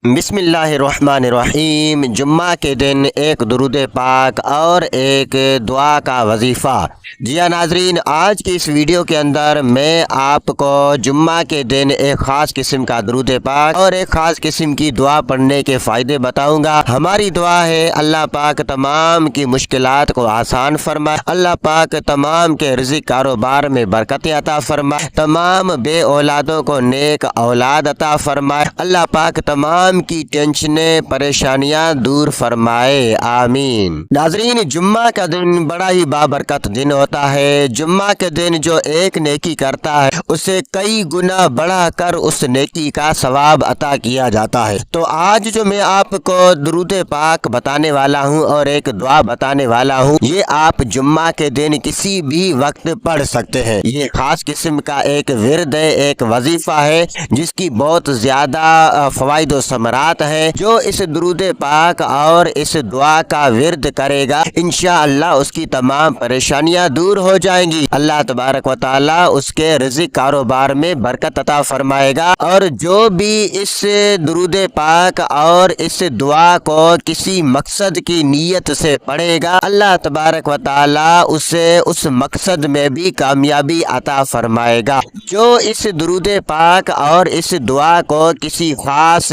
بسم اللہ الرحمن الرحیم۔ جمعہ کے دن ایک درود پاک اور ایک دعا کا وظیفہ۔ جی ہاں ناظرین، آج کی اس ویڈیو کے اندر میں آپ کو جمعہ کے دن ایک خاص قسم کا درود پاک اور ایک خاص قسم کی دعا پڑھنے کے فائدے بتاؤں گا۔ ہماری دعا ہے اللہ پاک تمام کی مشکلات کو آسان فرمائے، اللہ پاک تمام کے رزق کاروبار میں برکت عطا فرمائے، تمام بے اولادوں کو نیک اولاد عطا فرمائے، اللہ پاک تمام کی ٹینشنیں پریشانیاں دور فرمائے، آمین۔ ناظرین، جمعہ کا دن بڑا ہی بابرکت دن ہوتا ہے۔ جمعہ کے دن جو ایک نیکی کرتا ہے اسے کئی گنا بڑھا کر اس نیکی کا ثواب عطا کیا جاتا ہے۔ تو آج جو میں آپ کو درود پاک بتانے والا ہوں اور ایک دعا بتانے والا ہوں، یہ آپ جمعہ کے دن کسی بھی وقت پڑھ سکتے ہیں۔ یہ خاص قسم کا ایک ورد ہے، ایک وظیفہ ہے جس کی بہت زیادہ فوائد و ثمرات ہیں۔ جو اس درود پاک اور اس دعا کا ورد کرے گا انشاءاللہ اس کی تمام پریشانیاں دور ہو جائیں گی، اللہ تبارک و تعالی اس کے رزق کاروبار میں برکت عطا فرمائے گا، اور جو بھی اس درود پاک اور اس دعا کو کسی مقصد کی نیت سے پڑھے گا اللہ تبارک و تعالی اسے اس مقصد میں بھی کامیابی عطا فرمائے گا۔ جو اس درود پاک اور اس دعا کو کسی خاص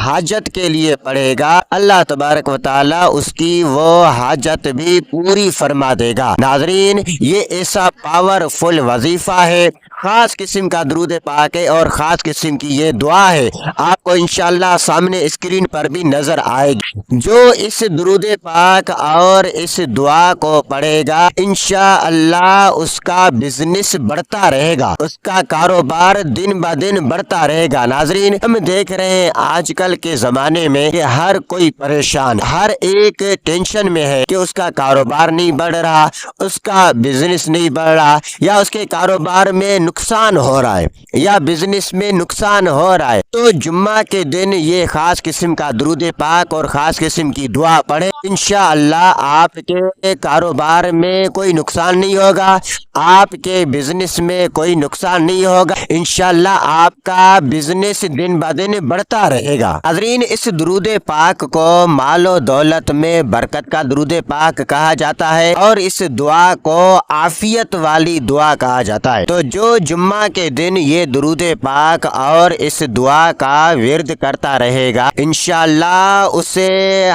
حاجت کے لیے پڑھے گا اللہ تبارک و تعالی اس کی وہ حاجت بھی پوری فرما دے گا۔ ناظرین، یہ ایسا پاورفل وظیفہ ہے، خاص قسم کا درود پاک ہے اور خاص قسم کی یہ دعا ہے، آپ کو انشاءاللہ سامنے اسکرین پر بھی نظر آئے گی۔ جو اس درود پاک اور اس دعا کو پڑھے گا انشاءاللہ اس کا بزنس بڑھتا رہے گا، اس کا کاروبار دن بہ دن بڑھتا رہے گا۔ ناظرین، ہم دیکھ رہے ہیں آج کل کے زمانے میں کہ ہر کوئی پریشان، ہر ایک ٹینشن میں ہے کہ اس کا کاروبار نہیں بڑھ رہا، اس کا بزنس نہیں بڑھ رہا، یا اس کے کاروبار میں نقصان ہو رہا ہے یا بزنس میں نقصان ہو رہا ہے۔ تو جمعہ کے دن یہ خاص قسم کا درود پاک اور خاص قسم کی دعا پڑھیں، انشاءاللہ آپ کے کاروبار میں کوئی نقصان نہیں ہوگا، آپ کے بزنس میں کوئی نقصان نہیں ہوگا، انشاءاللہ آپ کا بزنس دن بہ دن بڑھتا رہے گا۔ ناظرین، اس درود پاک کو مال و دولت میں برکت کا درود پاک کہا جاتا ہے اور اس دعا کو عافیت والی دعا کہا جاتا ہے۔ تو جو جمعہ کے دن یہ درود پاک اور اس دعا کا ورد کرتا رہے گا انشاءاللہ اسے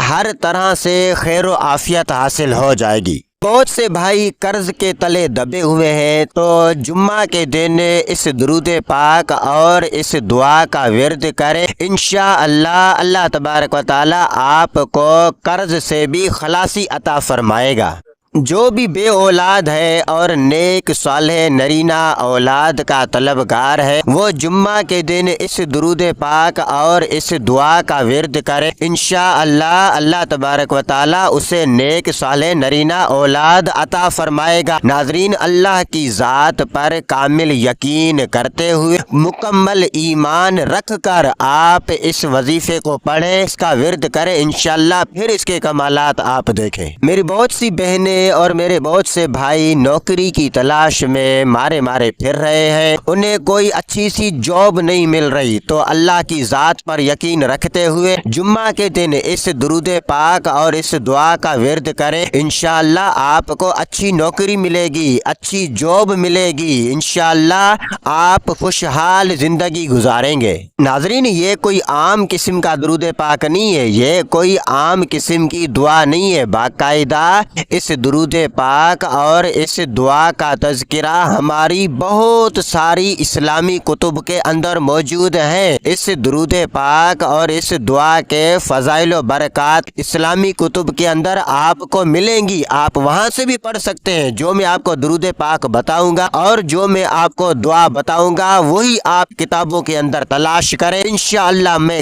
ہر طرح سے خیر و عافیت حاصل ہو جائے گی۔ بہت سے بھائی قرض کے تلے دبے ہوئے ہیں، تو جمعہ کے دن اس درود پاک اور اس دعا کا ورد کریں، انشاءاللہ اللہ تبارک و تعالی آپ کو قرض سے بھی خلاصی عطا فرمائے گا۔ جو بھی بے اولاد ہے اور نیک صالح نرینہ اولاد کا طلبگار ہے وہ جمعہ کے دن اس درود پاک اور اس دعا کا ورد کرے، انشاءاللہ اللہ تبارک و تعالی اسے نیک صالح نرینہ اولاد عطا فرمائے گا۔ ناظرین، اللہ کی ذات پر کامل یقین کرتے ہوئے مکمل ایمان رکھ کر آپ اس وظیفے کو پڑھیں، اس کا ورد کریں، انشاءاللہ پھر اس کے کمالات آپ دیکھیں۔ میری بہت سی بہنیں اور میرے بہت سے بھائی نوکری کی تلاش میں مارے پھر رہے ہیں، انہیں کوئی اچھی سی جاب نہیں مل رہی، تو اللہ کی ذات پر یقین رکھتے ہوئے جمعہ کے دن اس درود پاک اور اس دعا کا ورد کریں، انشاءاللہ آپ کو اچھی نوکری ملے گی، اچھی جاب ملے گی، انشاءاللہ آپ خوشحال زندگی گزاریں گے۔ ناظرین، یہ کوئی عام قسم کا درود پاک نہیں ہے، یہ کوئی عام قسم کی دعا نہیں ہے، باقاعدہ اس درود پاک اور اس دعا کا تذکرہ ہماری بہت ساری اسلامی کتب کے اندر موجود ہیں۔ اس درود پاک اور اس دعا کے فضائل و برکات اسلامی کتب کے اندر آپ کو ملیں گی، آپ وہاں سے بھی پڑھ سکتے ہیں۔ جو میں آپ کو درود پاک بتاؤں گا اور جو میں آپ کو دعا بتاؤں گا وہی آپ کتابوں کے اندر تلاش کریں، انشاءاللہ میں